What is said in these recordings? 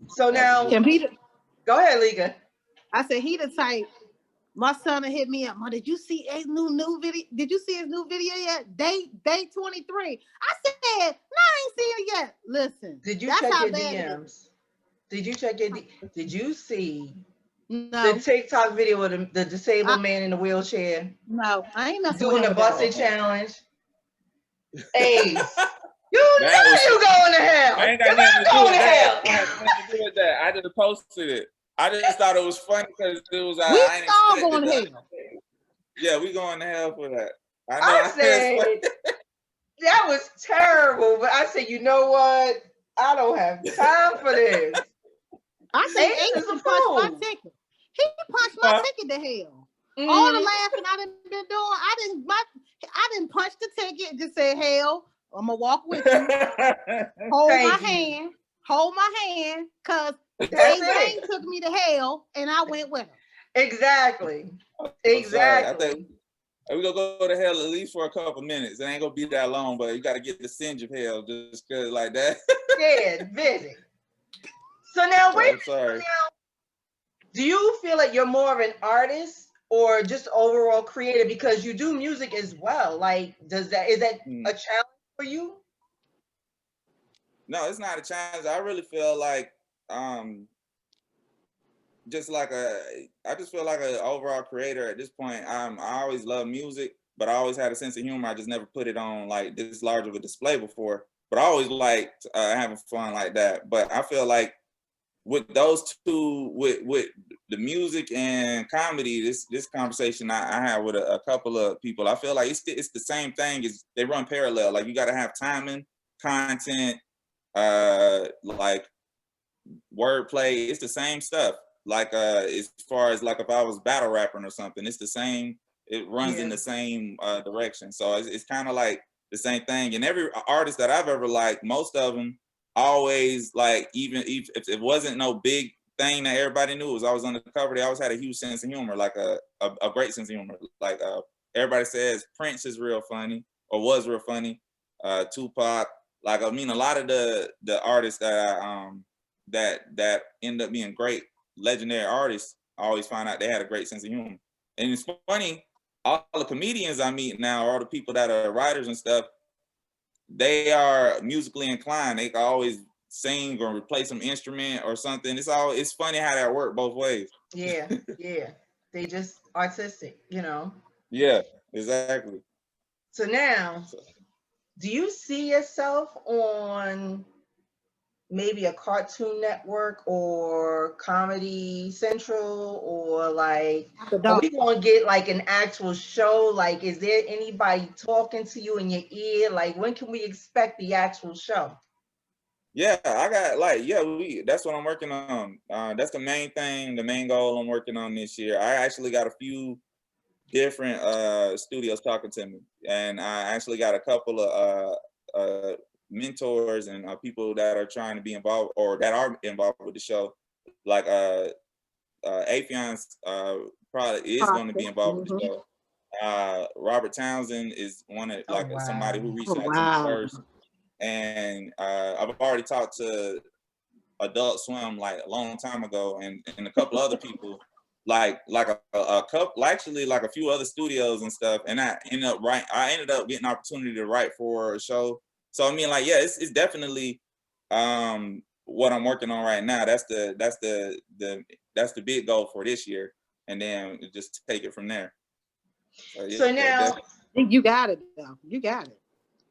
So now, go ahead, Liga. I said he the type. My son hit me up. Did you see his new video? Did you see his new video yet? Day 23. I said, no, I ain't seen it yet. Listen. Did you check your DMs? Did you check your Did you see the TikTok video of the disabled man in the wheelchair? No, I ain't messing doing with the busted challenge. Ace. You know you going to hell. I ain't got nothing to do with that. I had nothing to do with that. I just posted it. I just thought it was funny because it was. We all going to hell. Yeah, we going to hell for that. I said that was terrible, but I said, you know what? I don't have time for this. I said Ace punched my ticket. He punched my ticket to hell. Mm-hmm. All the laughing I done been doing, I didn't punch the ticket and just say, hell, I'm gonna walk with you. Hold my hand, cause Ace Vane took me to hell and I went with him. Exactly. I think we're gonna go to hell at least for a couple minutes. It ain't gonna be that long, but you gotta get the singe of hell just cause like that. Yeah, busy. So now wait. Sorry. Now, do you feel like you're more of an artist or just overall creator because you do music as well? Like, is that a challenge for you? No, it's not a challenge. I really feel like I just feel like an overall creator at this point. I always love music, but I always had a sense of humor. I just never put it on like this large of a display before. But I always liked having fun like that. But I feel like with those two, with the music and comedy, this conversation I had with a couple of people, I feel like it's the same thing. They run parallel. Like you got to have timing, content, like wordplay. It's the same stuff. Like as far as like if I was battle rapping or something, it's the same. It runs in the same direction. So it's kind of like the same thing. And every artist that I've ever liked, most of them always like, even if it wasn't no big thing that everybody knew, it was always on the cover. They always had a huge sense of humor, like a great sense of humor. Like everybody says Prince is real funny or was real funny. Tupac, like I mean, a lot of the artists that that end up being great legendary artists, I always find out they had a great sense of humor. And it's funny, all the comedians I meet now, all the people that are writers and stuff, they are musically inclined. They can always sing or play some instrument or something. It's funny how that works both ways. Yeah, yeah. They just artistic, you know. Yeah, exactly. So now, do you see yourself on maybe a Cartoon Network or Comedy Central, or like, are we gonna get like an actual show? Like, is there anybody talking to you in your ear? Like, when can we expect the actual show? Yeah, I got that's what I'm working on. That's the main thing, the main goal I'm working on this year. I actually got a few different studios talking to me, and I actually got a couple of mentors and people that are trying to be involved or that are involved with the show. Like Aphion's probably is going to be involved with the show. Robert Townsend is one of somebody who reached out to me first, and I've already talked to Adult Swim like a long time ago, and a couple other people. Like a couple, actually like a few other studios and stuff, and I ended up getting an opportunity to write for a show. So I mean, like, yeah, it's definitely what I'm working on right now. That's the big goal for this year, and then just take it from there. So now you got it, though. You got it.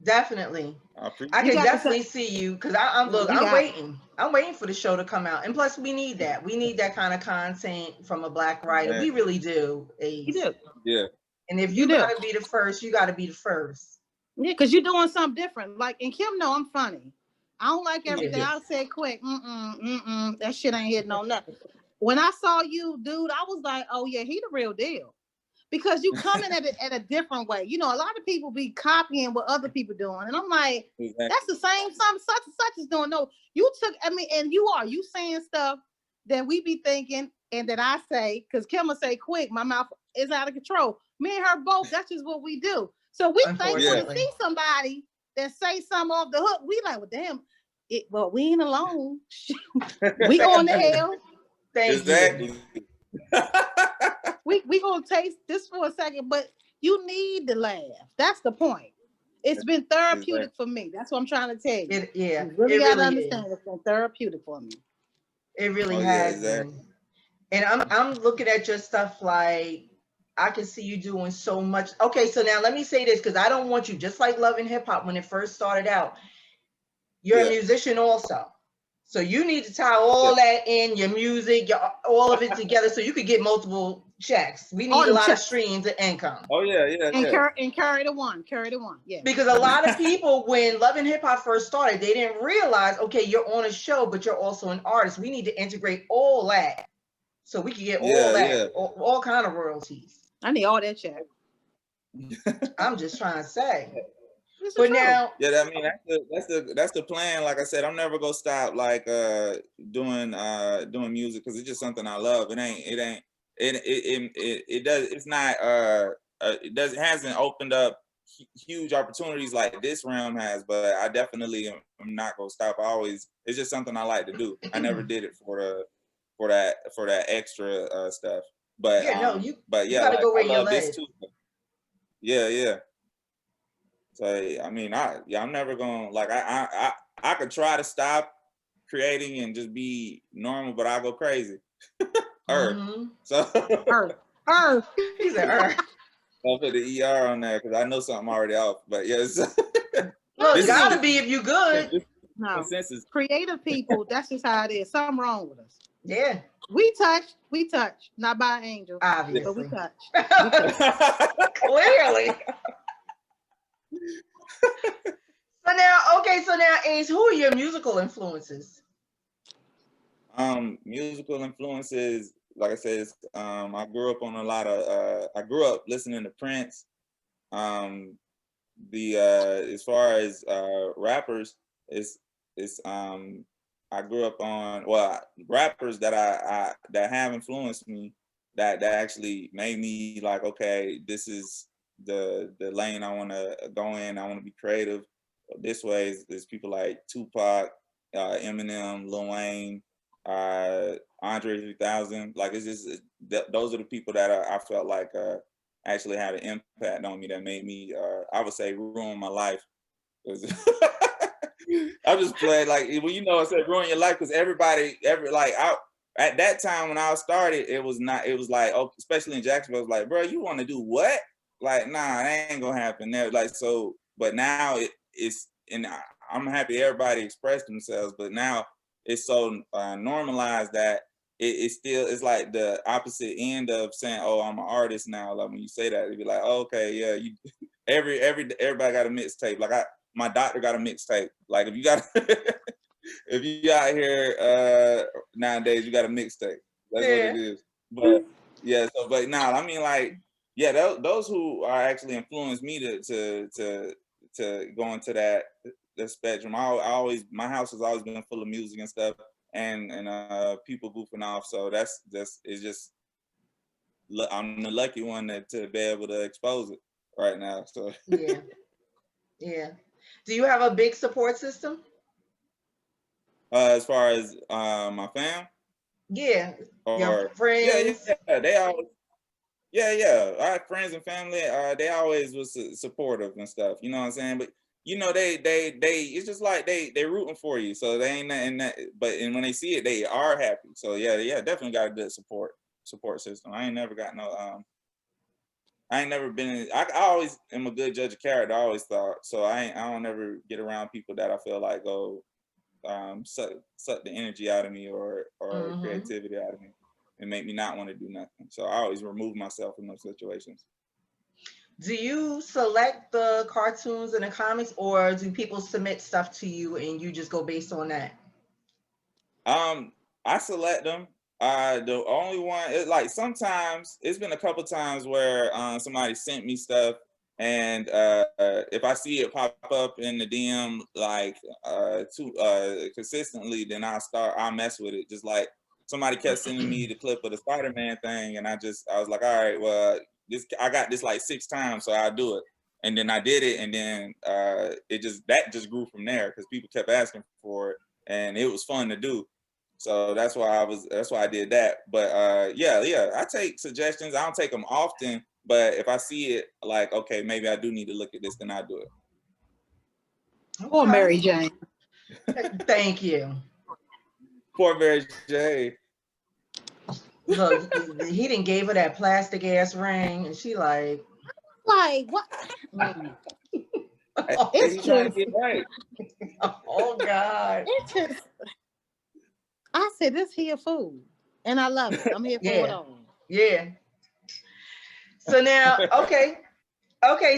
Definitely. I can definitely see you, because I'm waiting. I'm waiting for the show to come out. And plus, we need that. We need that kind of content from a Black writer. Yeah. We really do. Ace. You do. Yeah. And if you gotta be the first, you gotta be the first. Yeah, because you're doing something different. Like, and Kim know I'm funny. I don't like everything. I'll say quick. That shit ain't hitting on nothing. When I saw you, dude, I was like, oh yeah, he the real deal. Because you coming at it at a different way. You know, a lot of people be copying what other people doing. And I'm like, that's the same something such and such is doing. No, you took, I mean, and you saying stuff that we be thinking and that I say, because Kim will say quick, my mouth is out of control. Me and her both, that's just what we do. So we thankful to see somebody that say something off the hook. We like, well, damn, Well, we ain't alone. We going to hell. Thank you. We gonna taste this for a second, but you need to laugh. That's the point. It's been therapeutic for me. That's what I'm trying to tell you. You really gotta understand. It's been therapeutic for me. It really has been. And I'm looking at your stuff like I can see you doing so much. Okay, so now let me say this because I don't want you, just like Love and Hip Hop when it first started out, you're a musician also. So you need to tie all that in, your music, all of it together so you could get multiple checks. We need a lot of streams of income. Oh, yeah. And carry the one. Yeah. Because a lot of people, when Love and Hip Hop first started, they didn't realize, okay, you're on a show, but you're also an artist. We need to integrate all that so we can get all kind of royalties. I need all that check. I'm just trying to say. But now, I mean that's the plan. Like I said, I'm never gonna stop like doing music because it's just something I love. It hasn't opened up huge opportunities like this realm has, but I definitely am not gonna stop. It's just something I like to do. I never did it for that extra stuff. But you gotta go where you live. Yeah. So I mean, I'm never gonna like I could try to stop creating and just be normal, but I go crazy. So Earth. He's an Earth. I'll put the ER on there because I know something already off. But yes, look, it gotta be if you good. No, creative people. That's just how it is. Something wrong with us. Yeah. We touch, not by an angel. Obviously. But we touch. Clearly. So now, Ace, who are your musical influences? Musical influences, like I said, I grew up on a lot of. I grew up listening to Prince. As far as rappers, I grew up on rappers that that have influenced me that actually made me like, okay, this is the lane I want to go in. I want to be creative. This way is people like Tupac, Eminem, Lil Wayne, Andre 3000. Like it's just those are the people that I felt like actually had an impact on me that made me I would say ruin my life. I just played like I said ruin your life because at that time when I started it was like especially in Jacksonville it was like, bro, you want to do what? Like, nah, that ain't gonna happen there. Like, so, but now it's, and I'm happy everybody expressed themselves, but now it's so normalized that it's like the opposite end of saying, oh, I'm an artist now. Like when you say that, it'd be like, oh, okay, yeah, you everybody got a mixtape. Like my doctor got a mixtape. Like if you got if you out here nowadays, you got a mixtape. That's what it is. But yeah, so but now I mean like. Yeah, those who are actually influenced me to go into that spectrum. My house has always been full of music and stuff, and people goofing off. So it's just I'm the lucky one to be able to expose it right now. So yeah. Do you have a big support system? As far as my fam? Yeah. Or your friends? Yeah, they always. Yeah. Our friends and family, they always was supportive and stuff. You know what I'm saying? But they it's just like they rooting for you. So they ain't nothing that. But when they see it, they are happy. So yeah, definitely got a good support system. I ain't never got no. I ain't never been. I always am a good judge of character. I always thought so. I don't ever get around people that I feel like go suck the energy out of me or creativity out of me. And make me not want to do nothing. So I always remove myself in those situations. Do you select the cartoons and the comics, or do people submit stuff to you and you just go based on that? I select them. The only one like sometimes it's been a couple times where somebody sent me stuff, and if I see it pop up in the DM like too consistently, then I'll mess with it. Just like. Somebody kept sending me the clip of the Spider-Man thing, and I was like, all right, well, I got this like 6 times, so I'll do it. And then I did it, and then that just grew from there because people kept asking for it, and it was fun to do. So that's why I did that. But yeah, I take suggestions. I don't take them often, but if I see it like, okay, maybe I do need to look at this, then I do it. Or Mary Jane. Thank you. Poor Mary Jane. Look, he didn't gave her that plastic ass ring, and she like what? He's trying to get right. Oh God. It's just, I said this here food, and I love it. I'm here for it all. Yeah. So now, okay.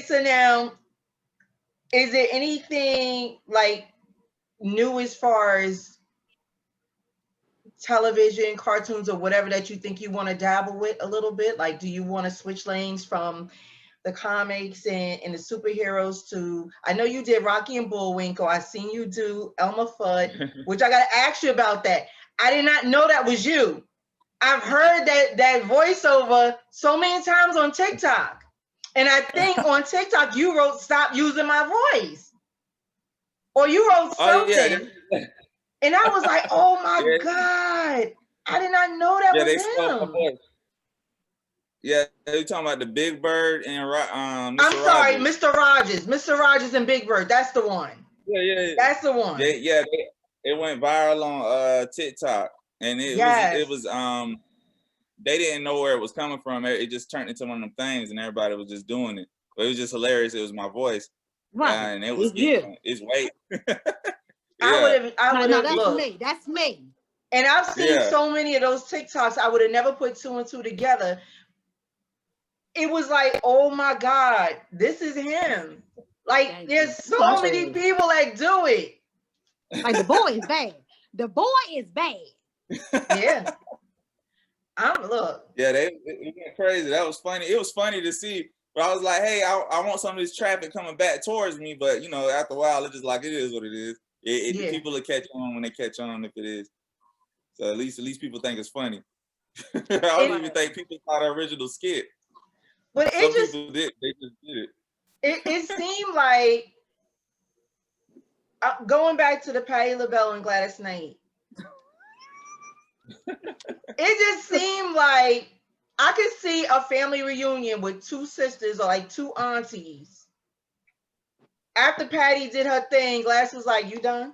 So now, is there anything like new as far as television, cartoons, or whatever that you think you want to dabble with a little bit? Like, do you want to switch lanes from the comics and the superheroes to, I know you did Rocky and Bullwinkle. I seen you do Elmer Fudd, which I got to ask you about that. I did not know that was you. I've heard that voiceover so many times on TikTok. And I think on TikTok, you wrote, "Stop using my voice." Or you wrote something. Oh, yeah. And I was like, oh my God. I did not know that was him. Yeah, they talking about the Big Bird and Mr. I'm sorry, Rogers. Mr. Rogers and Big Bird. That's the one. Yeah. That's the one. It went viral on TikTok, and it was they didn't know where it was coming from. It just turned into one of them things, and everybody was just doing it. But it was just hilarious. It was my voice, right? And it was it's weight. I would have. That's me. And I've seen so many of those TikToks. I would have never put two and two together. It was like, oh my God, this is him. Like, there's so many people that do it. Like, the boy is bad. The boy is bad. Yeah. Look. Yeah, it went crazy. That was funny. It was funny to see. But I was like, hey, I want some of this traffic coming back towards me. But, you know, after a while, it's just like, it is what it is. People will catch on when they catch on if it is. So at least people think it's funny. I don't even think people saw the original skit. But some people did. They just did it. It seemed like, going back to the Patti LaBelle and Gladys Knight, it just seemed like I could see a family reunion with two sisters or like two aunties. After Patti did her thing, Gladys was like, "You done?"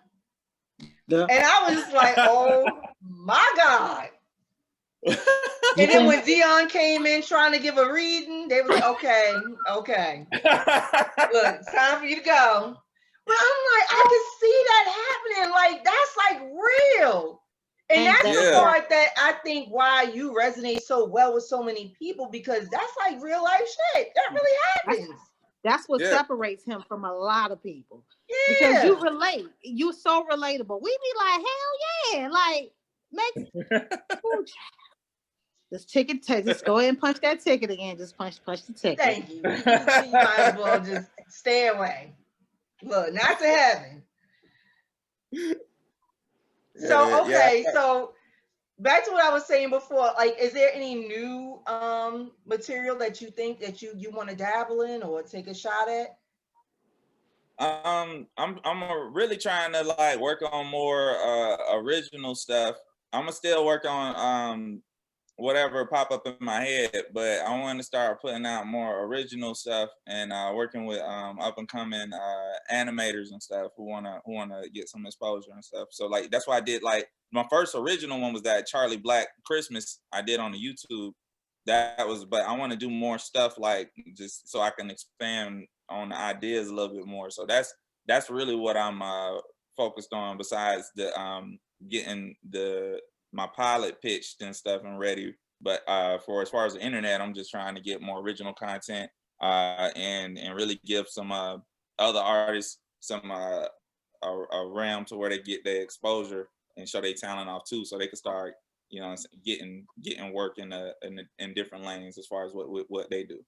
Yeah. And I was just like, "Oh my God." And then when Dion came in trying to give a reading, they was like, okay. Look, it's time for you to go. But I'm like, I can see that happening. Like, that's like real. And that's the part that I think why you resonate so well with so many people, because that's like real life shit. That really happens. That's what separates him from a lot of people. Yeah. Because you relate. You so relatable. We be like, hell yeah. Like, this ticket, just go ahead and punch that ticket again. Just punch the ticket. Thank you. You might as well just stay away. Look, not to heaven. So, okay, so back to what I was saying before, like, is there any new material that you think that you want to dabble in or take a shot at? I'm really trying to like work on more original stuff. I'm gonna still work on whatever pop up in my head, but I want to start putting out more original stuff and working with up and coming animators and stuff who wanna get some exposure and stuff. So like that's why I did, like, my first original one was that Charlie Black Christmas I did on the YouTube. But I want to do more stuff, like, just so I can expand on the ideas a little bit more. So that's really what I'm focused on, besides the getting my pilot pitched and stuff and ready. But for as far as the internet, I'm just trying to get more original content and really give some other artists some a realm to where they get their exposure and show their talent off too, so they can start, you know, getting work in different lanes as far as what they do.